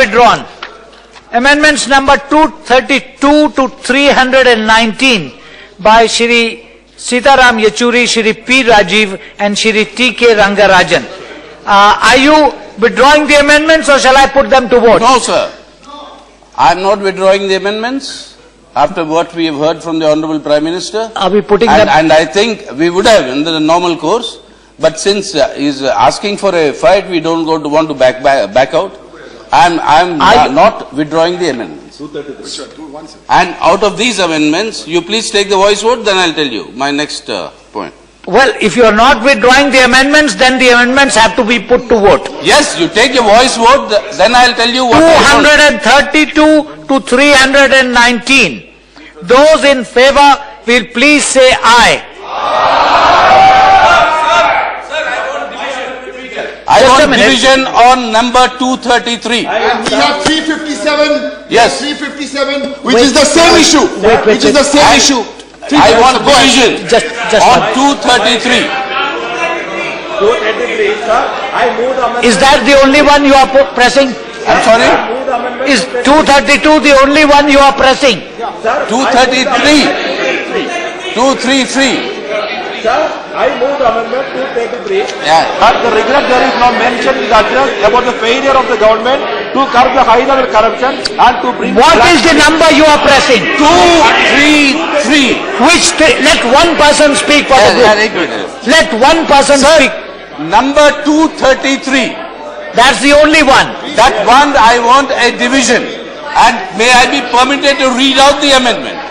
withdrawn. Amendments number 232 to 319 by Shri Sitaram Yechuri, Shri P. Rajiv and Shri T. K. Rangarajan. Are you withdrawing the amendments or shall I put them to vote? No, sir. I am not withdrawing the amendments after what we have heard from the Honorable Prime Minister. Are we putting them? And I think we would have in the normal course. But since he is asking for a fight, we don't want to back out. I'm not withdrawing the amendments. And out of these amendments, you please take the voice vote, then I'll tell you my next point. Well, if you are not withdrawing the amendments, then the amendments have to be put to vote. Yes, you take a voice vote, then I'll tell you what 232 to 319. Those in favor will please say aye. I want division on number 233. And we have 357. Yes. 357, which is the same issue. Which is the same issue. I want division just on 233. 233, sir. I move the amendment. Is that the only one you are pressing? I'm sorry? Is 232 the only one you are pressing? 233. 233. Sir, I move the amendment 233. Yeah. But the regret there is no mention in the address about the failure of the government to curb the high level corruption and to bring. What is the number you are pressing? 233. Which let one person speak for the group. Let one person speak. Number 233. That's the only one. That one I want a division. And may I be permitted to read out the amendment?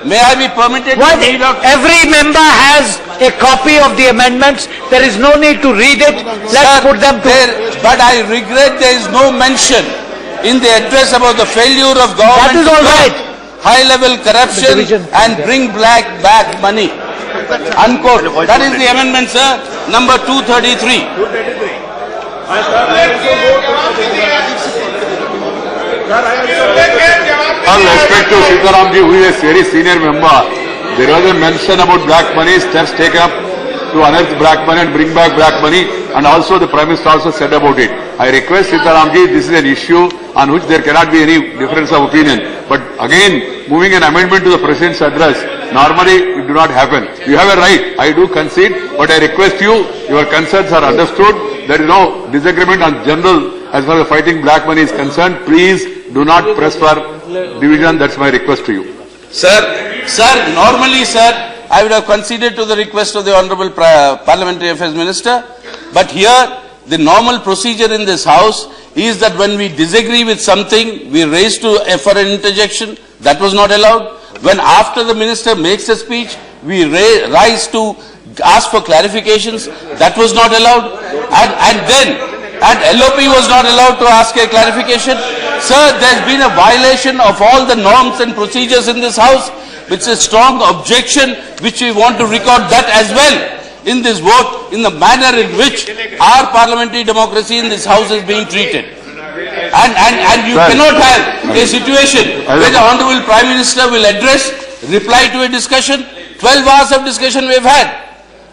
May I be permitted to read out? Every member has a copy of the amendments. There is no need to read it. Let's put them to. But I regret there is no mention in the address about the failure of government. That is all right. High-level corruption and bring back money. Unquote. That is the amendment, sir. Number 233. 233. All respect to Sitaramji, who is a very senior member, there was a mention about black money, steps taken up to unearth black money and bring back black money, and also the Prime Minister also said about it. I request Sitaramji, this is an issue on which there cannot be any difference of opinion. But again, moving an amendment to the President's address, normally it do not happen. You have a right, I do concede, but I request you, your concerns are understood. There is no disagreement on general as far as fighting black money is concerned. Please do not press for division. That's my request to you. Sir, normally, sir, I would have conceded to the request of the Honorable Parliamentary Affairs Minister. But here, the normal procedure in this House is that when we disagree with something, we raise for an interjection. That was not allowed. When after the Minister makes a speech, we rise to ask for clarifications. That was not allowed. And LOP was not allowed to ask a clarification. Sir, there's been a violation of all the norms and procedures in this House. It's a strong objection which we want to record that as well in this vote, in the manner in which our parliamentary democracy in this House is being treated. And you cannot have a situation where the Honorable Prime Minister will reply to a discussion. 12 hours of discussion we have had.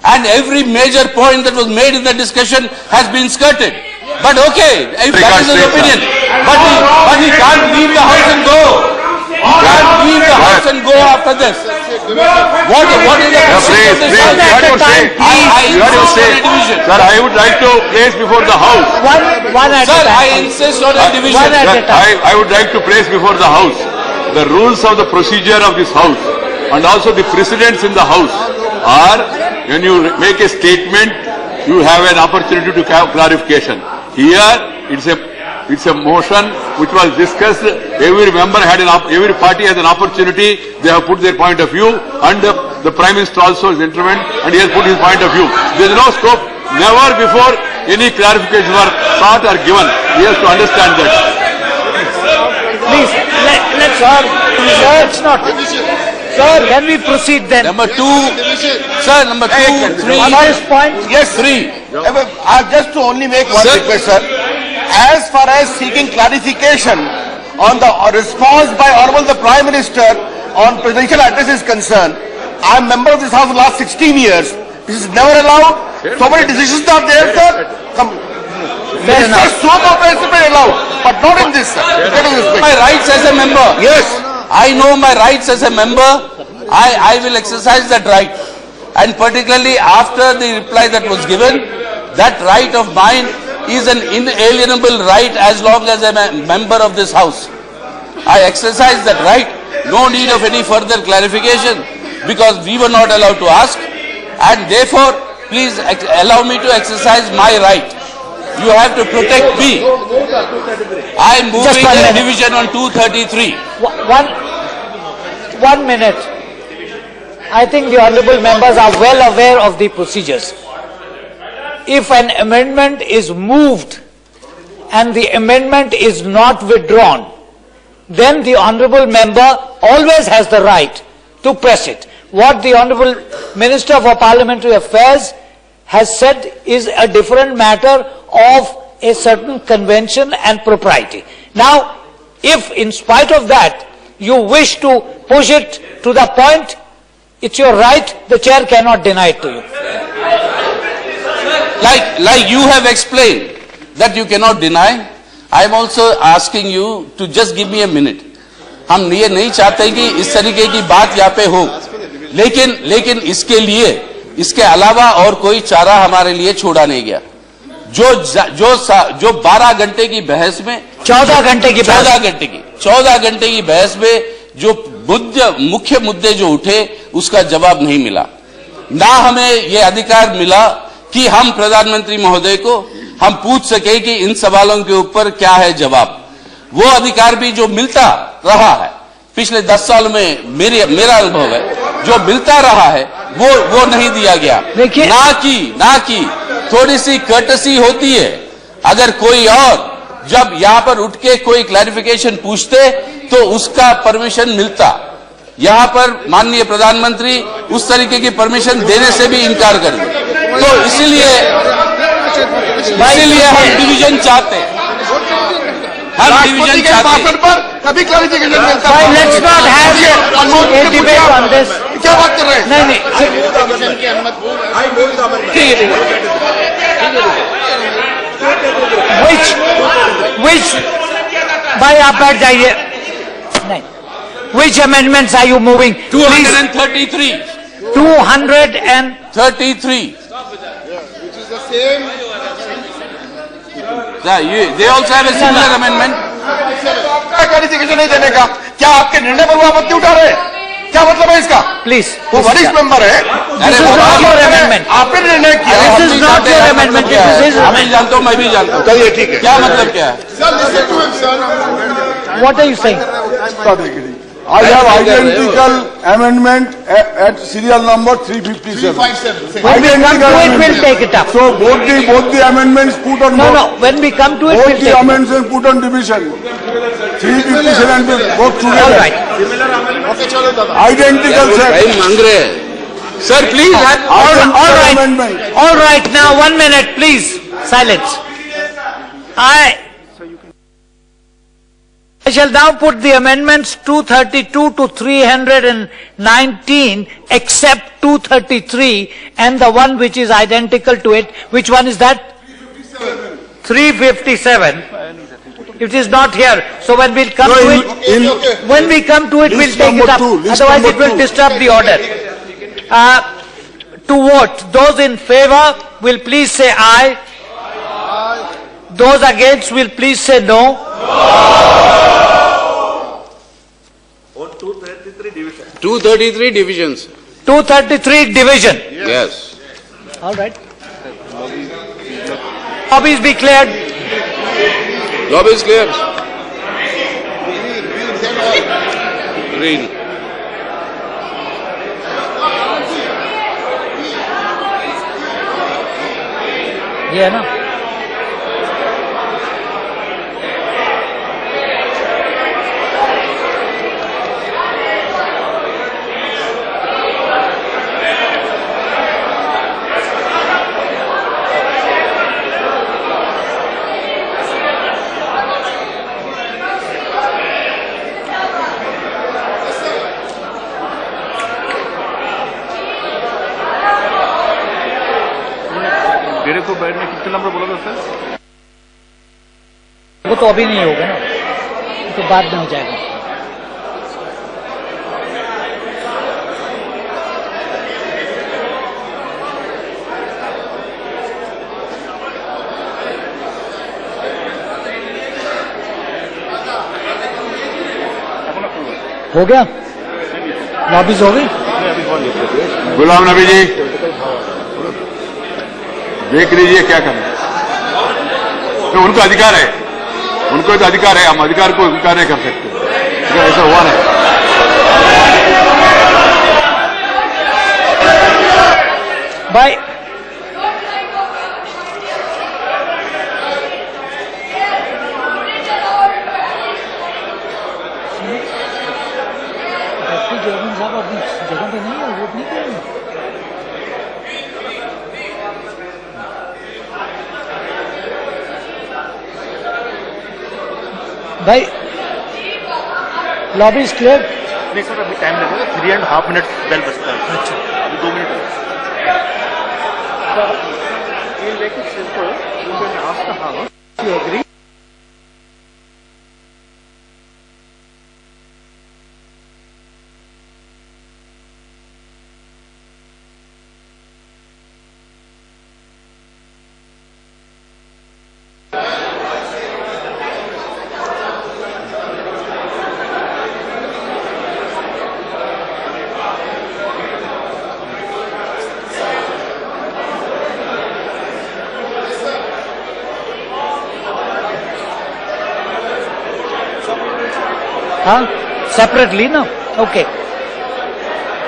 And every major point that was made in the discussion has been skirted. But okay, if that is his opinion. But he can't leave the House and go. He can't leave the House and go after this. What is the procedure of this House? Sir, I would like to place before the House. One at a time. Sir, I insist on a division. I would like to place before the House the rules of the procedure of this House and also the precedents in the House are when you make a statement, you have an opportunity to have clarification. Here, it's a motion which was discussed. Every member every party has an opportunity. They have put their point of view, and the Prime Minister also is intervened, and he has put his point of view. There is no scope. Never before any clarification were sought or given. He has to understand that. Please, let's it's not. Sir, can we proceed then? Number 2, sir, number 2, 3. First point? Yes, 3. Just to only make one request, sir. As far as seeking clarification on the response by Honorable the Prime Minister on presidential address is concerned, I am member of this House for the last 16 years. This is never allowed. So many decisions are there, sir. Fair enough. Scope of participation allowed, but not in this, sir. Let us respect. My rights as a member. Yes. I know my rights as a member. I will exercise that right. And particularly after the reply that was given, that right of mine is an inalienable right as long as I am a member of this house. I exercise that right. No need of any further clarification because we were not allowed to ask. And therefore, please allow me to exercise my right. You have to protect me. I am moving a division on 233. One minute. I think the honorable members are well aware of the procedures. If an amendment is moved and the amendment is not withdrawn, then the honorable member always has the right to press it. What the Honorable Minister for Parliamentary Affairs has said is a different matter of a certain convention and propriety. Now, if in spite of that you wish to push it to the point, it's your right, the chair cannot deny it to you. Like you have explained that you cannot deny, I am also asking you to just give me a minute. हम ये नहीं चाहते कि इस तरीके की बात यहाँ पे हो, लेकिन इसके लिए, इसके अलावा और कोई चारा हमारे लिए छोड़ा नहीं गया। जो 12 घंटे की बहस में 14 घंटे की बहस में जो मुख्य मुद्दे जो उठे उसका जवाब नहीं मिला। ना हमें ये अधिकार मिला कि हम प्रधानमंत्री महोदय को हम पूछ सके कि इन सवालों के ऊपर क्या है जवाब। वो अधिकार भी जो मिलता रहा है पिछले 10 साल में मेरा अनुभव है, जो मिलता रहा है वो नहीं दिया गया। ना कि थोड़ी सी कर्टसी होती है, अगर कोई और जब यहाँ पर उठ के कोई क्लैरिफिकेशन पूछते तो उसका परमिशन मिलता। यहाँ पर माननीय प्रधानमंत्री उस तरीके की परमिशन देने से भी इनकार कर दिए। तो इसीलिए हम डिवीजन चाहते हैं। हम डिवीजन चाहते हैं। कभी क्लैरिफिकेशन मिलता है। Let's not have a debate on this. क्या बात कर रहे हैं? नहीं। Which भाई आप बैठ जाइए। नहीं। Which amendments are you moving? 233. 233. Which is the same. They also have a similar amendment. Clarification नहीं देने का क्या आपके निर्णय पर वो आपत्ति उठा रहे हैं? क्या मतलब है इसका? Please. वो वरिष्ठ मेंबर है। This is not your amendment. आपने निर्णय किया। This is not your amendment. मैं भी जानता हूँ, मैं भी जानता हूँ। चलिए ठीक है। क्या मतलब क्या है? What are you saying? I have identical amendment at serial number 357. When we come to it, we'll take it up. So both the amendments put on No. When we come to it, we'll both take the it up. amendments put on division. 357 and both together. All right. Identical, sir. मांग रहे हैं। Sir, please. All right. Now 1 minute, please. Silence. I shall now put the amendments 232 to 319 except 233 and the one which is identical to it. Which one is that? 357. It is not here. So when we'll come to it, we'll take it up. Otherwise it will disturb the order. To vote, those in favor will please say aye. Those against will please say no. On 233 division. 233 divisions. 233 division. Yes. All right. Lobbies be cleared. Lobby is clear. Green. Yeah, no. डेढ़ को बैठ में कितने number बोला था sir? तो अभी नहीं होगा ना, तो बाद में हो जाएगा। हो गया, लॉबीज हो गई। गुलाम नबी जी देख लीजिए क्या करना, तो उनको अधिकार है, उनको तो अधिकार है, हम अधिकार को स्वीकार नहीं कर सकते, ऐसा हुआ नहीं। भाई साहब अपनी जगह पे नहीं है, वोट नहीं करेंगे। भाई लॉबी इज क्लियर। नहीं सर, अभी टाइम लगेगा, 3.5 मिनट बेल बजता है। अच्छा, अभी 2 मिनट है। हाँ सेपरेटली ना, ओके।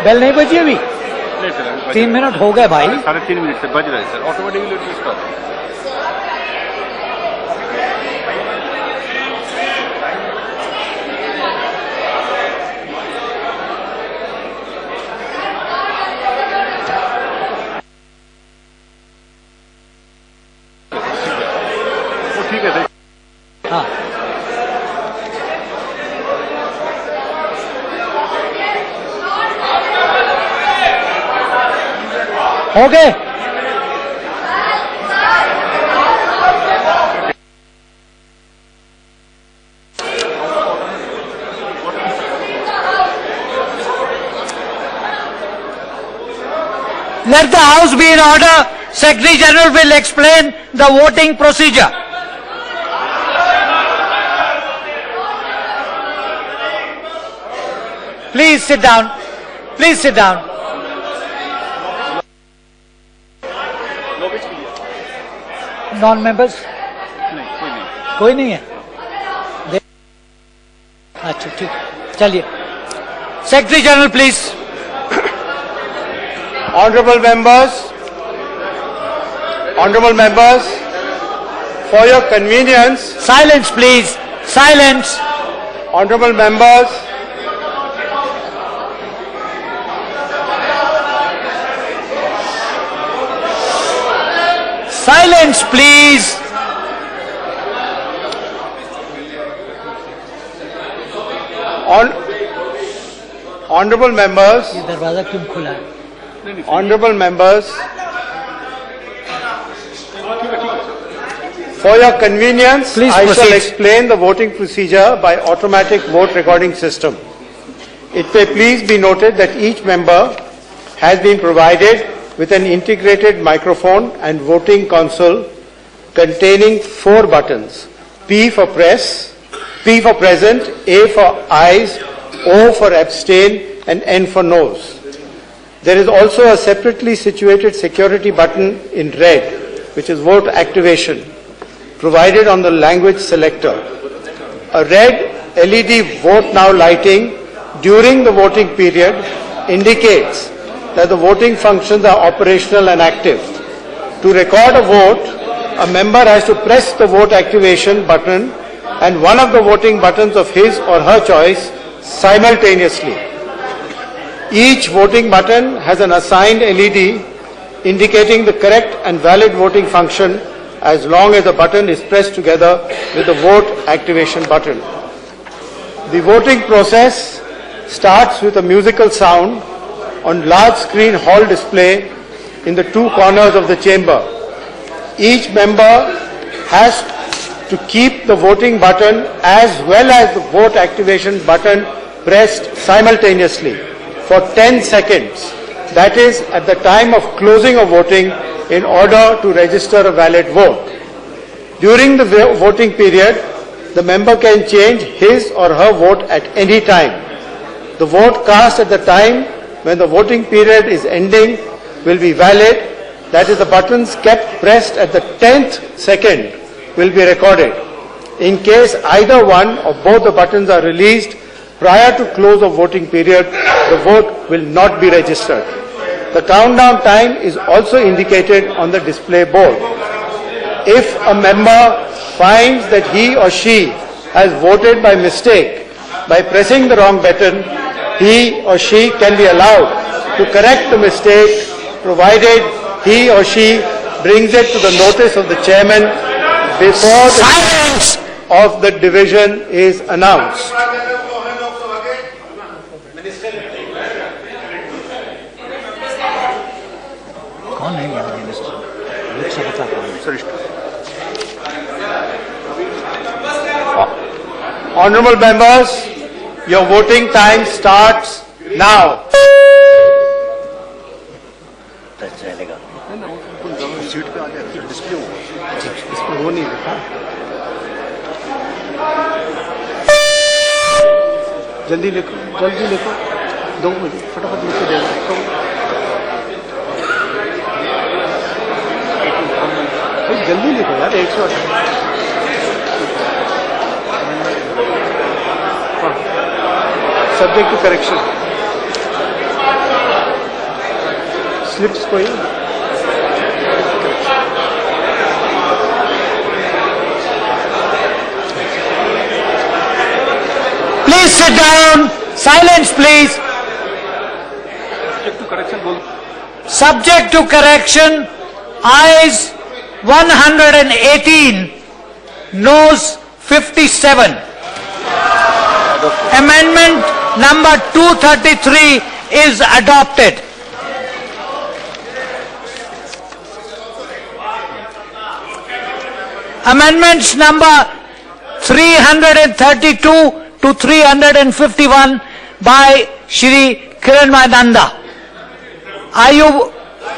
बेल नहीं बजी अभी? नहीं सर, 3 मिनट हो गए भाई। 3.5 मिनट से बज रहे हैं सर, ऑटोमेटिकली स्टॉप। ठीक है सर। हाँ हो गए। Let the House be in order. Secretary General will explain the voting procedure. Please sit down. Please sit down. Non members नहीं, कोई नहीं है। अच्छा ठीक, चलिए secretary general please. Honorable members, for your convenience, silence please, silence. honorable members, Silence, please. Honorable members, ये दरवाजा क्यों खुला है? honorable members, for your convenience, Please I proceed. shall explain the voting procedure by automatic vote recording system. It may please be noted that each member has been provided with an integrated microphone and voting console containing 4 buttons: P for press, P for present, A for ayes, O for abstain, and N for noes. There is also a separately situated security button in red, which is vote activation, provided on the language selector. A red LED vote now lighting during the voting period indicates that the voting functions are operational and active. To record a vote, a member has to press the vote activation button and one of the voting buttons of his or her choice simultaneously. Each voting button has an assigned LED indicating the correct and valid voting function as long as the button is pressed together with the vote activation button. The voting process starts with a musical sound on large screen hall display in the 2 corners of the chamber. Each member has to keep the voting button as well as the vote activation button pressed simultaneously for 10 seconds. That is, at the time of closing of voting, in order to register a valid vote. During the voting period, the member can change his or her vote at any time. The vote cast at the time when the voting period is ending will be valid. That is, the buttons kept pressed at the 10th second will be recorded. In case either one or both the buttons are released prior to close of voting period, the vote will not be registered. The countdown time is also indicated on the display board. If a member finds that he or she has voted by mistake by pressing the wrong button, he or she can be allowed to correct the mistake provided he or she brings it to the notice of the chairman before the silence of the division is announced. Honorable members, your voting time starts now. जल्दी लिखो, 2 minute फटाफट लिख के दे दो। जल्दी लिखो यार, 108। Subject to correction. Slips कोई? Please sit down. Silence, please. Subject to correction, बोलो. Subject to correction. Ayes 118. Noes 57. Amendment number 233 is adopted. Amendments number 332 to 351 by Shri Kiranmayananda. Are you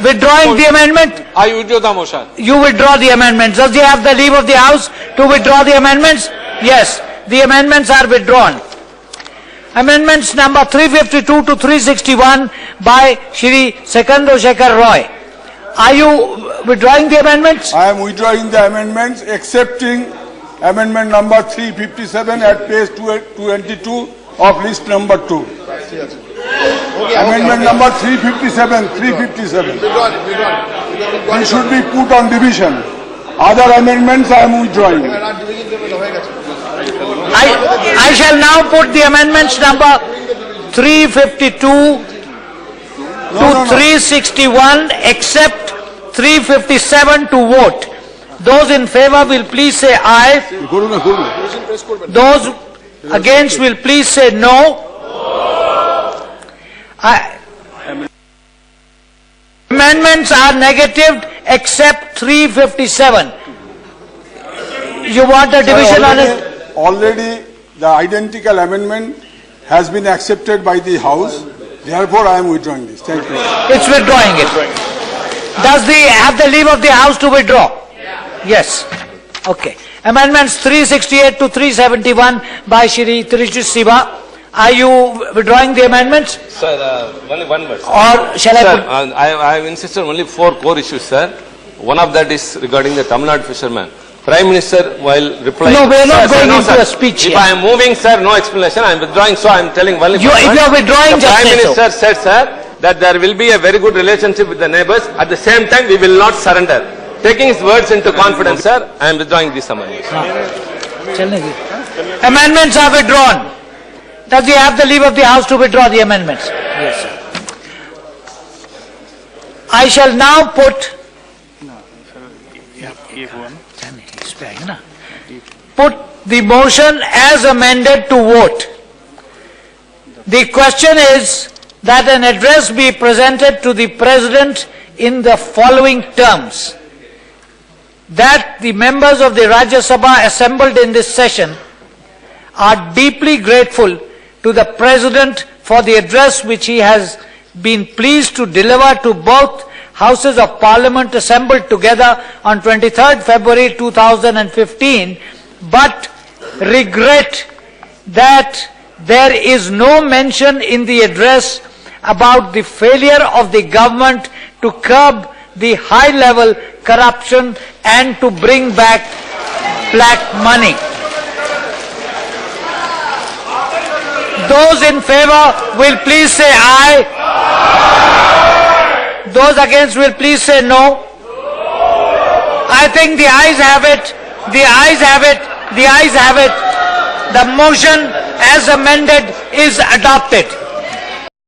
withdrawing the amendment? I withdraw the motion. You withdraw the amendments. Does he have the leave of the House to withdraw the amendments? Yes, the amendments are withdrawn. Amendments number 352 to 361 by Shri Sekando Shekhar Roy. Are you withdrawing the amendments? I am withdrawing the amendments, excepting amendment number 357 at page 222 of list number 2. Amendment number 357. It should be put on division. Other amendments I am withdrawing. I shall now put the amendments number 352 to 361 except 357 to vote. Those in favor will please say aye. Those against will please say no. Amendments are negatived except 357. You want a division on it? Already the identical amendment has been accepted by the House. Therefore, I am withdrawing this. Thank you. It's withdrawing it. Does the have the leave of the House to withdraw? Yes. Okay. Amendments 368 to 371 by Shri Trishit Siva. Are you withdrawing the amendments? Sir, only one word. Or shall I put... I have insisted only 4 core issues, sir. One of that is regarding the Tamil Nadu fishermen. Prime Minister, while replying... No, we are not going into sir. a speech If here. I am moving, sir, no explanation. I am withdrawing, so I am telling only... If you are withdrawing, the just Prime say Minister said, sir, that there will be a very good relationship with the neighbours. At the same time, we will not surrender. Taking his words into confidence, sir, I am withdrawing these amendments. Amendments are withdrawn. Does he have the leave of the House to withdraw the amendments? Yes, sir. I shall now put the motion as amended to vote. The question is that an address be presented to the President in the following terms. that the members of the Rajya Sabha assembled in this session are deeply grateful to the President for the address which he has been pleased to deliver to both Houses of Parliament assembled together on 23rd February 2015, but regret that there is no mention in the address about the failure of the government to curb the high-level corruption and to bring back black money. Those in favor will please say aye. Those against will please say no. I think the ayes have it. The ayes have it. The ayes have it. The motion as amended is adopted.